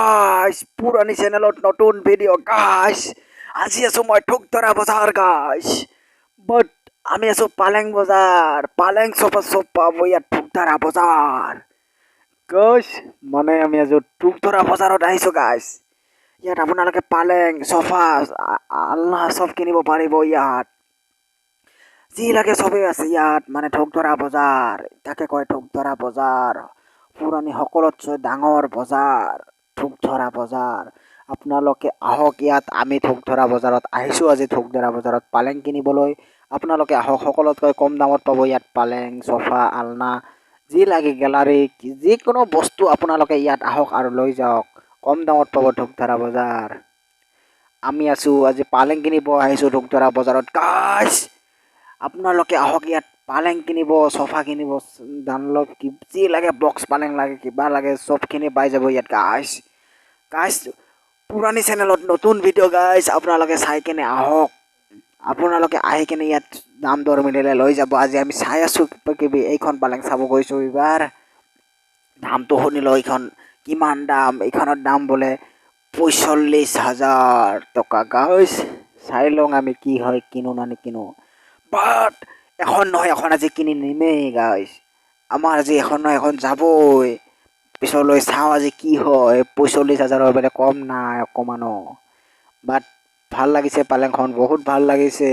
guys পুৰানি চ্যানেলত নতুন video guys আজি আছো মই ঠুকধৰা বজাৰ গাইস বাট আমি আছো পালেং বজাৰ পালেং সোফা সব পাবো ইয়াত ঠুকধৰা বজাৰ গাইস মানে আমি আছো ঠুকধৰা বজাৰত আহিছো গাইস ইয়াত আপোনালোকে পালেং সোফা আল্লাহ সব কিনিব পাৰিব ইয়াত যি লাগে সবেই আছে ইয়াত মানে ঠুকধৰা বজাৰ তাকে কয় ঠুকধৰা বজাৰ পুৰানি সকলোতকৈ ডাঙৰ বজাৰ ঠুকধৰা বজাৰ আপোনালোকে আহক ইয়াত আমি ঠুকধৰা বজাৰত আহিছো আজি ঠুকধৰা বজাৰত পালেং কিনিবলৈ আপোনালোকে আহক সকলোতকৈ কম দামত পাব ইয়াত পালেং সোফা আলনা যি লাগে গ্যালাৰী যিকোনো বস্তু আপোনালোকে ইয়াত আহক আৰু লৈ যাওক কম দামত পাব ঠুকধৰা বজাৰ আমি আছো আজি পালেং কিনিব আহিছো ঠুকধৰা বজাৰত গাইস আপোনালোকে আহক ইয়াত পালেং কিনিব সোফা কিনিব ডানলপ যি লাগে বক্স পালেং লাগে কিবা লাগে সবখিনি পাই যাব ইয়াত গাইস গাইস পুরানি চ্যানেলত নতুন ভিডিও গাইস আপোনালোকে চাই কেনে আহক আপোনালোকে আহি কেনে ইয়াত দাম দৰ মিলিলে লৈ যাব আজি আমি চাই আছো কিবি এইখন পালেং চাব গৈছো এবাৰ দামটো শুনিলো এইখন কিমান দাম এইখনৰ দাম বোলে ৪৫,০০০ টকা গাইস চাই লওঁ আমি কি হয় কিনো না নিকিনো বাট এখন নহয় এখন আজি কিনি নিমেই গাইস আমাৰ আজি এখন নহয় এখন যাবই পিছলৈ চাওঁ আজি কি হয় ৪৫,০০০ বেলে কম নাই অকমানো বাট ভাল লাগিছে পালেংখন বহুত ভাল লাগিছে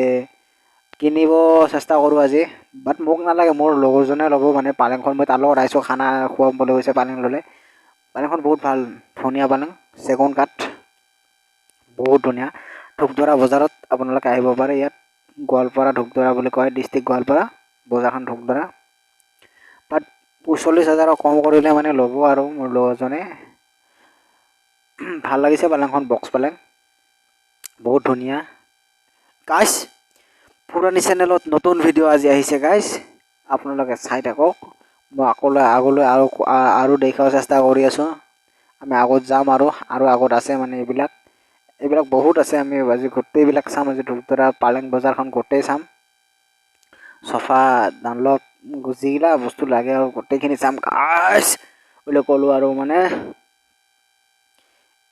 কিনিব চেষ্টা কৰোঁ আজি বাট মোক নালাগে মোৰ লগৰজনে ল'ব মানে পালেংখন মই তাৰ লগত আহিছোঁ খানা খুৱাম বুলি কৈছে পালেং ল'লে পালেংখন বহুত ভাল ধুনীয়া পালেং চেগুন কাঠ বহুত ধুনীয়া ঠুকধৰা বজাৰত আপোনালোকে আহিব পাৰে ইয়াত গোৱালপাৰা ঠুকধৰা বুলি কয় ডিষ্ট্ৰিক্ট গোৱালপাৰা বজাৰখন ঠুকধৰা বাট ৪৫,০০০ কম কৰিলে মানে ল'ব আৰু মোৰ লগৰজনে ভাল লাগিছে পালেংখন বক্স পালেং বহুত ধুনীয়া গাইস পুরানি চ্যানেলত নতুন ভিডিও আজি আহিছে গাইস আপোনালোকে চাই থাকক মই আগলৈ আৰু দেখাৰ চেষ্টা কৰি আছো আমি আগত যাম আৰু আগত আছে মানে এইবিলাক বহুত আছে আমি আজি গোটেইবিলাক চাম আজি ঠুকধৰা পালেং বজাৰখন গোটেই চাম সোফা ডানলপ যিগিলা বস্তু লাগে আৰু গোটেইখিনি চাম গাইস বুলি ক'লো আৰু মানে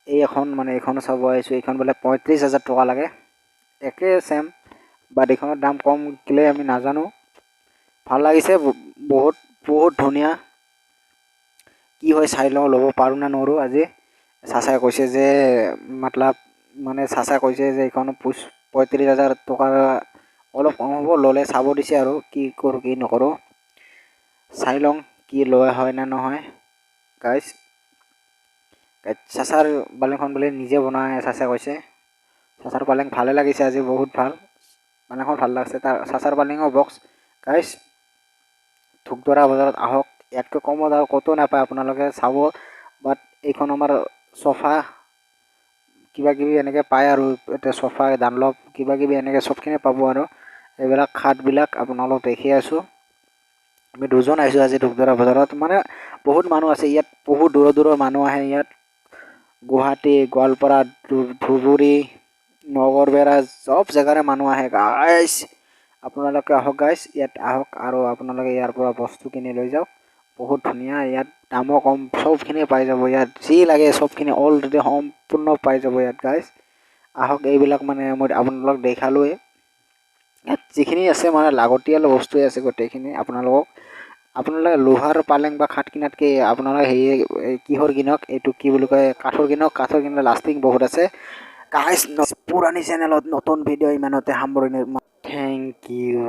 এইখন চাব আহিছোঁ এইখন বোলে ৩৫,০০০ টকা লাগে একে চেম বাট এইখনৰ দাম কম কিলে আমি নাজানো ভাল লাগিছে বহুত ধুনীয়া কি হয় চাই লওঁ ল'ব পাৰোঁ না নোৱাৰোঁ আজি চাচাই কৈছে যে মানে চাচাই কৈছে যে এইখন ৩৫,০০০ টকা অলপ কম হ'ব ল'লে চাব দিছে আৰু কি কৰোঁ কি নকৰোঁ চাই লওঁ কি লোৱা হয় না নহয় গাইস চাচাৰ পালেংখন বোলে নিজে বনাই চাচাই কৈছে চাচাৰ পালেং ভালে লাগিছে আজি বহুত ভাল পালেংখন ভাল লাগছে তাৰ চাচাৰ পালেঙৰ বক্স গাইস ঠুকধৰা বজাৰত আহক ইয়াতকৈ কমত আৰু ক'তো নাপায় আপোনালোকে চাব বাট এইখন আমাৰ সোফা কিবা কিবি এনেকৈ পায় আৰু এতিয়া সোফা ডানলপ কিবা কিবি এনেকৈ সবখিনি পাব আৰু এইবিলাক খাটবিলাক আপোনালোক দেখি আছোঁ আমি দুজন আহিছোঁ আজি ঠুকধৰা বজাৰত মানে বহুত মানুহ আছে ইয়াত বহুত দূৰৰ মানুহ আহে ইয়াত গুৱাহাটী গোৱালপাৰা ধুবুৰী নগৰবেৰা সব জেগাৰে মানুহ আহে গাইস আপোনালোকে আহক গাইস ইয়াত আহক আৰু আপোনালোকে ইয়াৰ পৰা বস্তু কিনি লৈ যাওক বহুত ধুনীয়া ইয়াত দামো কম সবখিনি পাই যাব ইয়াত যি লাগে সবখিনি অলৰেডি সম্পূৰ্ণ পাই যাব ইয়াত গাইস আহক এইবিলাক মানে মই আপোনালোকক দেখালোৱে ইয়াত যিখিনি আছে মানে লাগতিয়াল বস্তুৱে আছে গোটেইখিনি আপোনালোকে লোহাৰ পালেং বা খাট কিনাতকৈ আপোনালোকে কিহৰ কিনক এইটো কি বুলি কয় কাঠৰ কিনিলে লাষ্টিং বহুত আছে গাইস পুৰানি চ্যানেলত নতুন ভিডিও ইমানতে সামৰণি থেংক ইউ